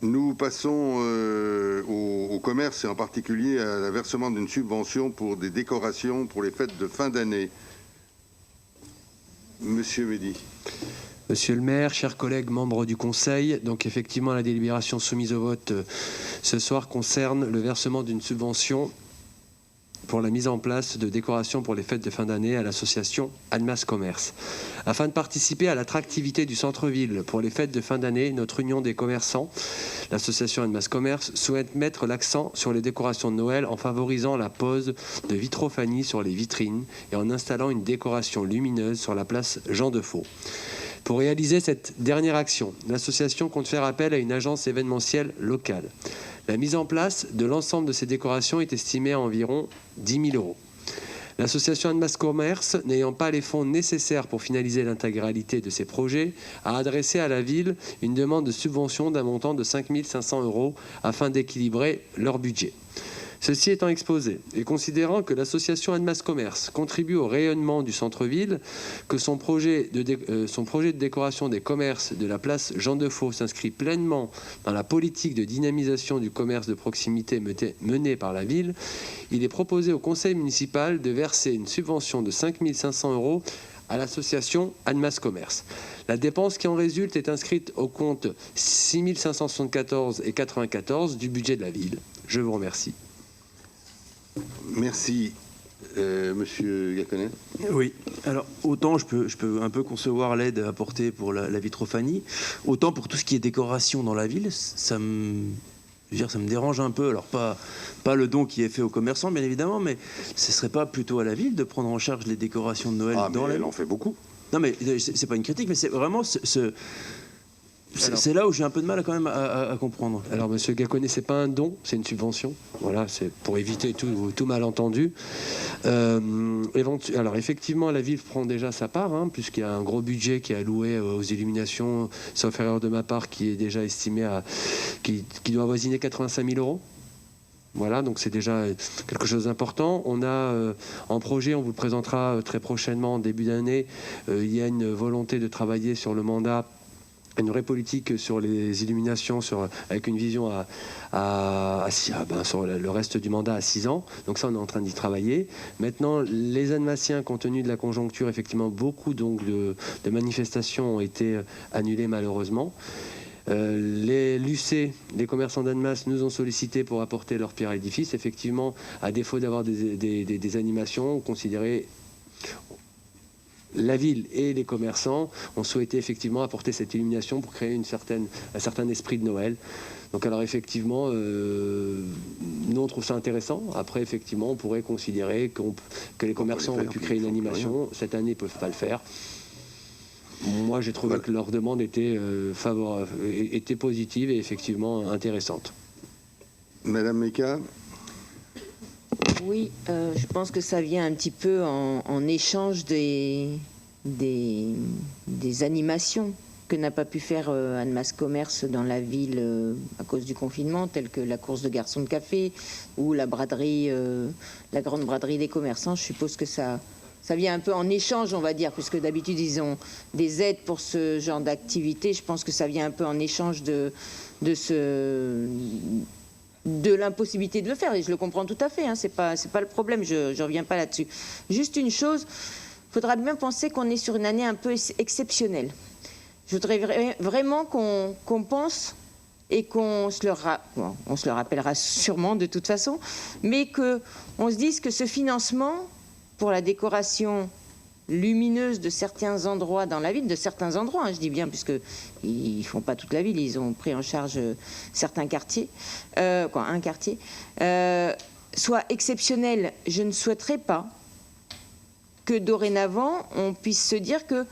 Nous passons au commerce et en particulier à la versement d'une subvention pour des décorations pour les fêtes de fin d'année. Monsieur Mehdi. Monsieur le maire, chers collègues membres du Conseil, donc effectivement la délibération soumise au vote ce soir concerne le versement d'une subvention pour la mise en place de décorations pour les fêtes de fin d'année à l'association Annemasse Commerce. Afin de participer à l'attractivité du centre-ville pour les fêtes de fin d'année, notre union des commerçants, l'association Annemasse Commerce, souhaite mettre l'accent sur les décorations de Noël en favorisant la pose de vitrophanie sur les vitrines et en installant une décoration lumineuse sur la place Jean Defaux. Pour réaliser cette dernière action, l'association compte faire appel à une agence événementielle locale. La mise en place de l'ensemble de ces décorations est estimée à environ 10 000 €. L'association Annemasse Commerce, n'ayant pas les fonds nécessaires pour finaliser l'intégralité de ses projets, a adressé à la ville une demande de subvention d'un montant de 5 500 € afin d'équilibrer leur budget. Ceci étant exposé, et considérant que l'association Annemasse Commerce contribue au rayonnement du centre-ville, que son projet de décoration des commerces de la place Jean Defaux s'inscrit pleinement dans la politique de dynamisation du commerce de proximité menée par la ville, il est proposé au conseil municipal de verser une subvention de 5 500 € à l'association Annemasse Commerce. La dépense qui en résulte est inscrite au compte 6 574,94 du budget de la ville. Je vous remercie. Merci. Monsieur Gacquenez. Oui, alors autant je peux un peu concevoir l'aide apportée pour la vitrophanie, autant pour tout ce qui est décoration dans la ville, ça me dérange un peu. Alors pas le don qui est fait aux commerçants, bien évidemment, mais ce serait pas plutôt à la ville de prendre en charge les décorations de Noël dans la ville. Elle en fait beaucoup. Non, mais c'est pas une critique, mais c'est vraiment c'est là où j'ai un peu de mal quand même à comprendre. Alors, monsieur Gacquenez, c'est pas un don, c'est une subvention. Voilà, c'est pour éviter tout malentendu. Alors, effectivement, la ville prend déjà sa part, puisqu'il y a un gros budget qui est alloué aux illuminations, sauf erreur de ma part, qui est déjà estimé qui doit avoisiner 85 000 €. Voilà, donc c'est déjà quelque chose d'important. On a en projet, on vous le présentera très prochainement, en début d'année, il y a une volonté de travailler sur le mandat, une vraie politique sur les illuminations, avec une vision sur le reste du mandat à 6 ans. Donc ça, on est en train d'y travailler. Maintenant, les Annemassiens, compte tenu de la conjoncture, effectivement, beaucoup donc, de manifestations ont été annulées malheureusement. Les l'UC, les commerçants d'Annemasse, nous ont sollicité pour apporter leur pierre à l'édifice. Effectivement, à défaut d'avoir des animations, on considérait... La ville et les commerçants ont souhaité effectivement apporter cette illumination pour créer un certain esprit de Noël. Donc alors effectivement, nous on trouve ça intéressant. Après effectivement, on pourrait considérer que les commerçants auraient pu créer une animation. Cette année, ils ne peuvent pas le faire. Moi, j'ai trouvé que leur demande était positive et effectivement intéressante. Madame Meka. Oui, je pense que ça vient un petit peu en échange des animations que n'a pas pu faire Annemasse Commerce dans la ville à cause du confinement, telles que la course de garçons de café ou la braderie, la grande braderie des commerçants. Je suppose que ça vient un peu en échange, on va dire, puisque d'habitude ils ont des aides pour ce genre d'activité. Je pense que ça vient un peu en échange de l'impossibilité de le faire, et je le comprends tout à fait, c'est pas le problème, je reviens pas là-dessus. Juste une chose, il faudra bien penser qu'on est sur une année un peu exceptionnelle. Je voudrais vraiment qu'on pense, et on se le rappellera sûrement de toute façon, mais qu'on se dise que ce financement pour la décoration lumineuse de certains endroits dans la ville, de certains endroits, je dis bien, puisqu'ils ne font pas toute la ville, ils ont pris en charge certains quartiers, un quartier, soit exceptionnel. Je ne souhaiterais pas que dorénavant, on puisse se dire que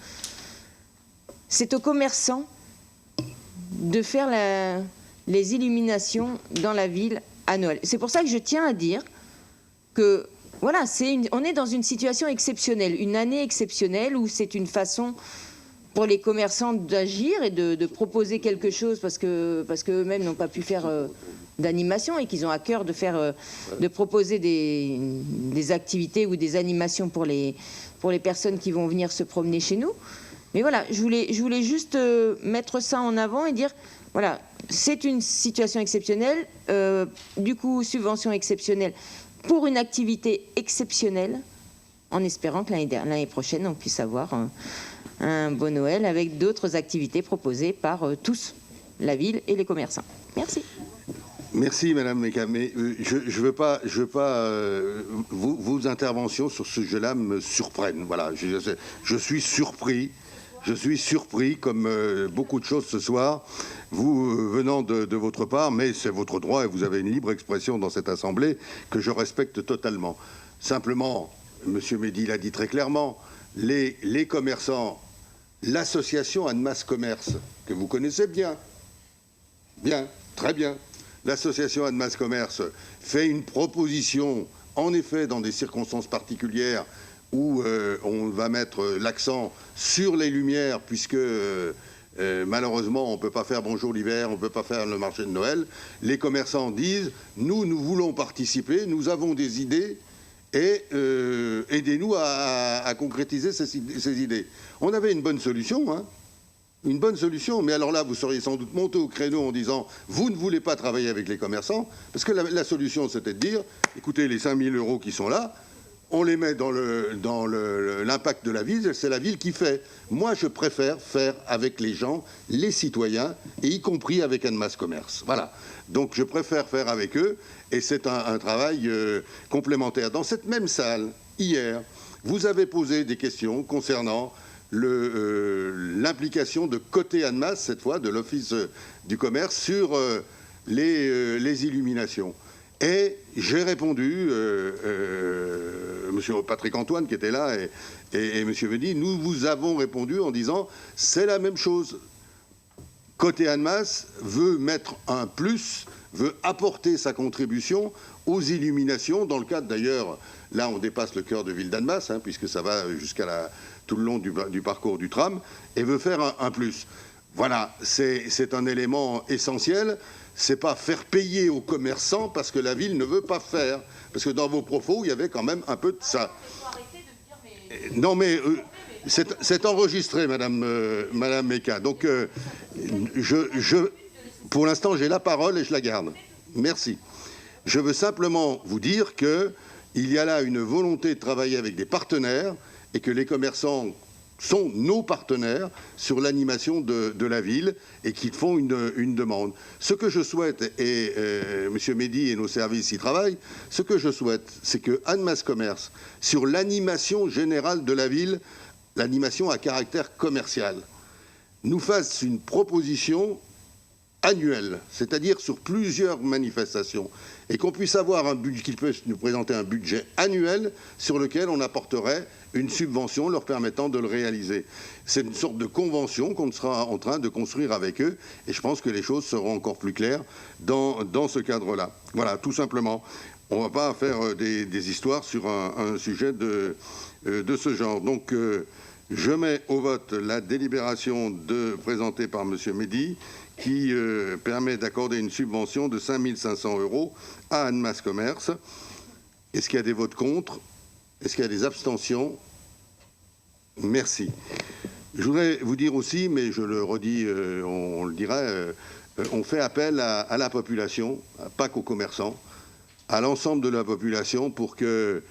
c'est aux commerçants de faire les illuminations dans la ville à Noël. C'est pour ça que je tiens à dire que voilà, on est dans une situation exceptionnelle, une année exceptionnelle où c'est une façon pour les commerçants d'agir et de proposer quelque chose parce que eux-mêmes n'ont pas pu faire d'animation et qu'ils ont à cœur de proposer des activités ou des animations pour les personnes qui vont venir se promener chez nous. Mais voilà, je voulais juste mettre ça en avant et dire Voilà, c'est une situation exceptionnelle, du coup, subvention exceptionnelle pour une activité exceptionnelle, en espérant que l'année prochaine, on puisse avoir un beau Noël avec d'autres activités proposées par tous, la ville et les commerçants. Merci. Merci Madame Meka, mais je veux pas vos interventions sur ce sujet-là me surprennent. Voilà, je suis surpris. Je suis surpris, comme beaucoup de choses ce soir, vous venant de votre part, mais c'est votre droit et vous avez une libre expression dans cette Assemblée que je respecte totalement. Simplement, Monsieur Mehdi l'a dit très clairement, les commerçants, l'association Annemasse Commerce, que vous connaissez bien, très bien, l'association Annemasse Commerce fait une proposition, en effet, dans des circonstances particulières, où on va mettre l'accent sur les lumières, puisque malheureusement on ne peut pas faire Bonjour l'hiver, on ne peut pas faire le marché de Noël. Les commerçants disent, nous voulons participer, nous avons des idées, et aidez-nous à concrétiser ces idées. On avait une bonne solution, hein, une bonne solution, mais alors là, vous seriez sans doute monté au créneau en disant « vous ne voulez pas travailler avec les commerçants », parce que la solution, c'était de dire « écoutez, les 5 000 € qui sont là, on les met dans l'impact de la ville, c'est la ville qui fait. Moi, je préfère faire avec les gens, les citoyens, et y compris avec Annemasse Commerce. Voilà. Donc, je préfère faire avec eux, et c'est un travail complémentaire. Dans cette même salle, hier, vous avez posé des questions concernant l'implication de côté Annemasse, cette fois, de l'Office du commerce, sur les illuminations. Et j'ai répondu, monsieur Patrick Antoine qui était là et monsieur Mehdi, nous vous avons répondu en disant c'est la même chose. Côté Annemasse veut mettre un plus, veut apporter sa contribution aux illuminations, dans le cadre d'ailleurs, là on dépasse le cœur de ville d'Annemasse, hein, puisque ça va jusqu'à tout le long du parcours du tram, et veut faire un plus. Voilà, c'est un élément essentiel. C'est pas faire payer aux commerçants parce que la ville ne veut pas faire. Parce que dans vos propos, il y avait quand même un peu de ça. Non, mais c'est enregistré, Madame Meka. Donc, pour l'instant, j'ai la parole et je la garde. Merci. Je veux simplement vous dire qu'il y a là une volonté de travailler avec des partenaires et que les commerçants sont nos partenaires sur l'animation de la ville et qui font une demande. Ce que je souhaite, et M. Mehdi et nos services y travaillent, ce que je souhaite, c'est que Annemasse Commerce, sur l'animation générale de la ville, l'animation à caractère commercial, nous fasse une proposition annuelle, c'est-à-dire sur plusieurs manifestations, et qu'on puisse avoir un budget, qu'il puisse nous présenter un budget annuel sur lequel on apporterait une subvention leur permettant de le réaliser. C'est une sorte de convention qu'on sera en train de construire avec eux, et je pense que les choses seront encore plus claires dans ce cadre-là. Voilà, tout simplement. On ne va pas faire des histoires sur un sujet de ce genre. Donc, je mets au vote la délibération présentée par M. Mehdi, qui permet d'accorder une subvention de 5 500 € à Annemasse Commerce. Est-ce qu'il y a des votes contre? Est-ce qu'il y a des abstentions? Merci. Je voudrais vous dire aussi, mais je le redis, on le dirait, on fait appel à la population, pas qu'aux commerçants, à l'ensemble de la population pour que,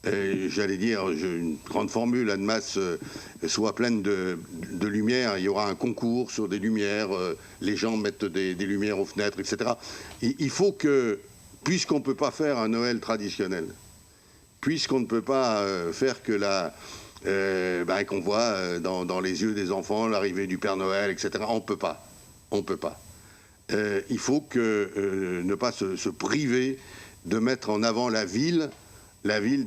j'allais dire, une grande formule, Annemasse soit pleine de lumière. Il y aura un concours sur des lumières, les gens mettent des lumières aux fenêtres, etc. Il faut que, puisqu'on ne peut pas faire un Noël traditionnel, puisqu'on ne peut pas faire que qu'on voit dans les yeux des enfants l'arrivée du Père Noël, etc. On ne peut pas. Il faut ne pas se priver de mettre en avant la ville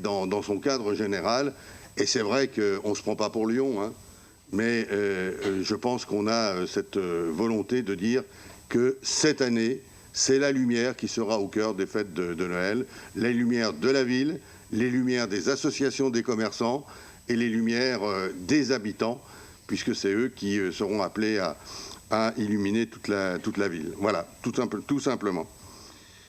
dans son cadre général. Et c'est vrai qu'on ne se prend pas pour Lyon, hein, mais je pense qu'on a cette volonté de dire que cette année, c'est la lumière qui sera au cœur des fêtes de Noël, les lumières de la ville, les lumières des associations des commerçants et les lumières des habitants, puisque c'est eux qui seront appelés à illuminer toute la ville. Voilà, tout simplement.